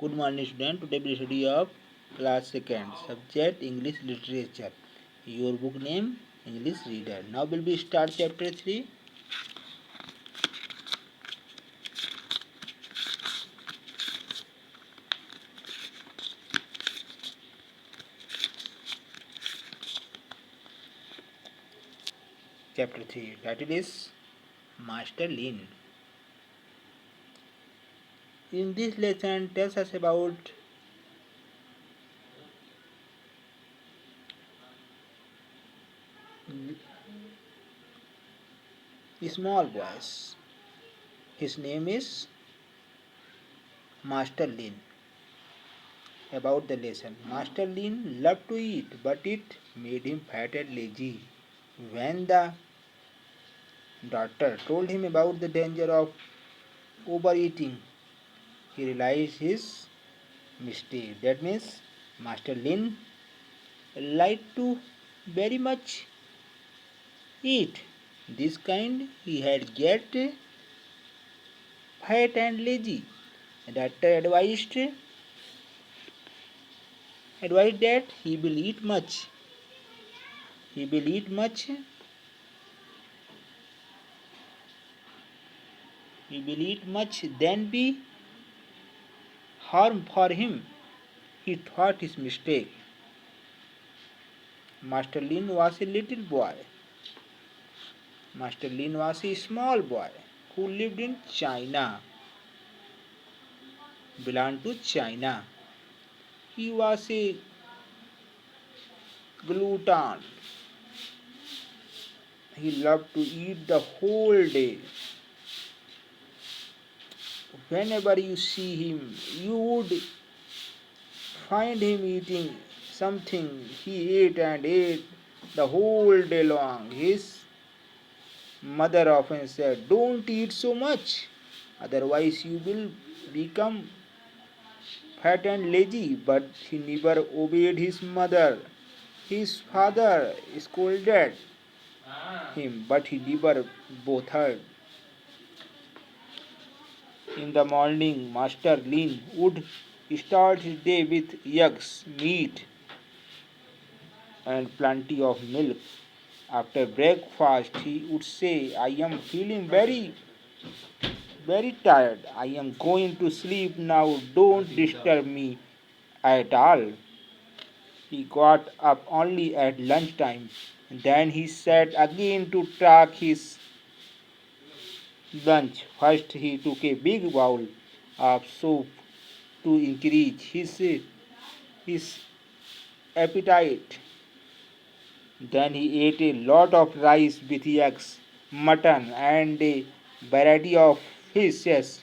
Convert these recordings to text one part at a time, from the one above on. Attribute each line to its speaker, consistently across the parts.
Speaker 1: Good morning, student. Today we study of class second subject English literature. Your book name English reader. Now will be start chapter 3. Chapter 3. Title is Master Lin. In this lesson tells us about small boys. His name is Master Lin. About the lesson. Master Lin loved to eat, but it made him fat and lazy. When the doctor told him about the danger of overeating, he realized his mistake. That means Master Lin liked to very much eat. This kind he had get fat and lazy. The doctor advised that he will eat much. He will eat much. He will eat much, then be harm for him. He thought his mistake. Master Lin was a little boy. Master Lin was a small boy who lived in China, belonged to China. He was a glutton. He loved to eat the whole day. Whenever you see him, you would find him eating something. He ate and ate the whole day long. His mother often said, "Don't eat so much, otherwise, you will become fat and lazy." But he never obeyed his mother. His father scolded him, but he never both heard. In the morning, Master Lin would start his day with eggs, meat, and plenty of milk. After breakfast, he would say, "I am feeling very tired. I am going to sleep now. Don't disturb me at all." He got up only at lunchtime. Then he sat again to take his lunch. First, he took a big bowl of soup to increase his appetite. Then he ate a lot of rice with eggs, mutton, and a variety of fishes.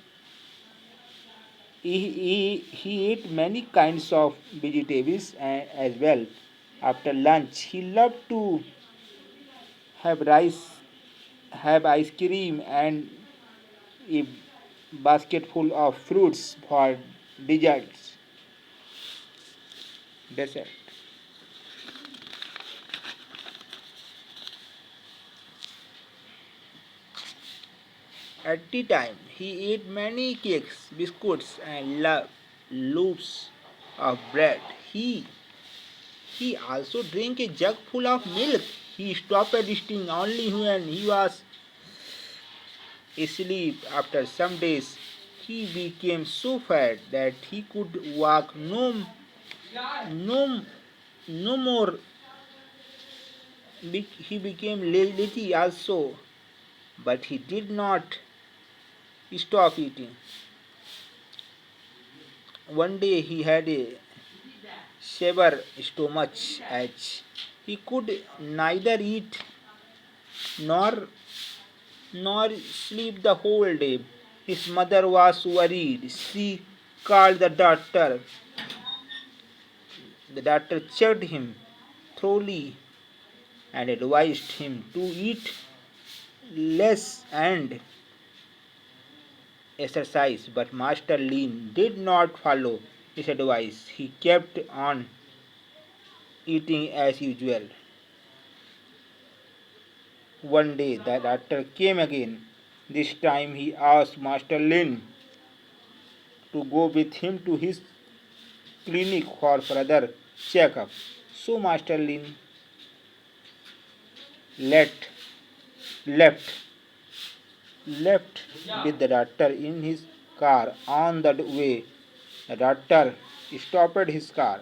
Speaker 1: He ate many kinds of vegetables as well. After lunch, he loved to have rice, have ice cream, and a basket full of fruits for desserts. Dessert. At tea time, he ate many cakes, biscuits, and loaves of bread. He also drank a jug full of milk. He stopped eating only when he was asleep. After some days, he became so fat that he could walk no, no more. He became lazy also, but he did not stop eating. One day he had a severe stomach ache. He could neither eat nor sleep the whole day. His mother was worried. She called the doctor. The doctor checked him thoroughly and advised him to eat less and exercise. But Master Lin did not follow his advice. He kept on eating as usual. One day the doctor came again. This time he asked Master Lin to go with him to his clinic for further checkup. So Master Lin let, left left with the doctor in his car. On the way, the doctor stopped his car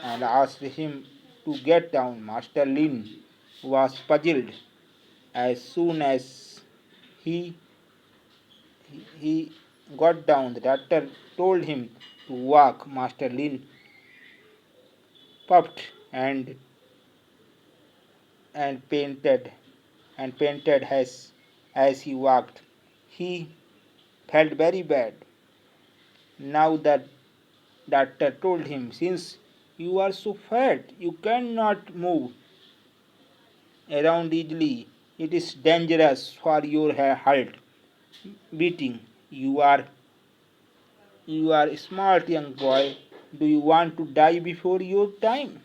Speaker 1: and asked him to get down. Master Lin was puzzled. As soon as he he got down, the doctor told him to walk. Master Lin puffed and painted and painted as he walked. He felt very bad. Now the doctor told him, since you are so fat, you cannot move around easily. It is dangerous for your heart beating. You are a smart young boy. Do you want to die before your time?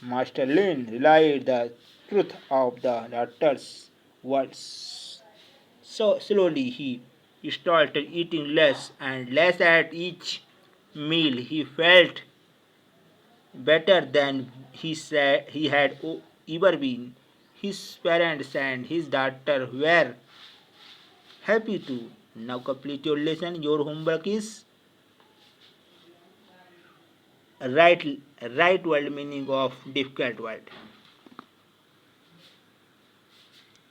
Speaker 1: Master Lin realized the truth of the doctor's words. So slowly he started eating less and less at each meal. He felt better than he had ever been. His parents and his daughter were happy too. Now complete your lesson. Your homework is right right word meaning of difficult word.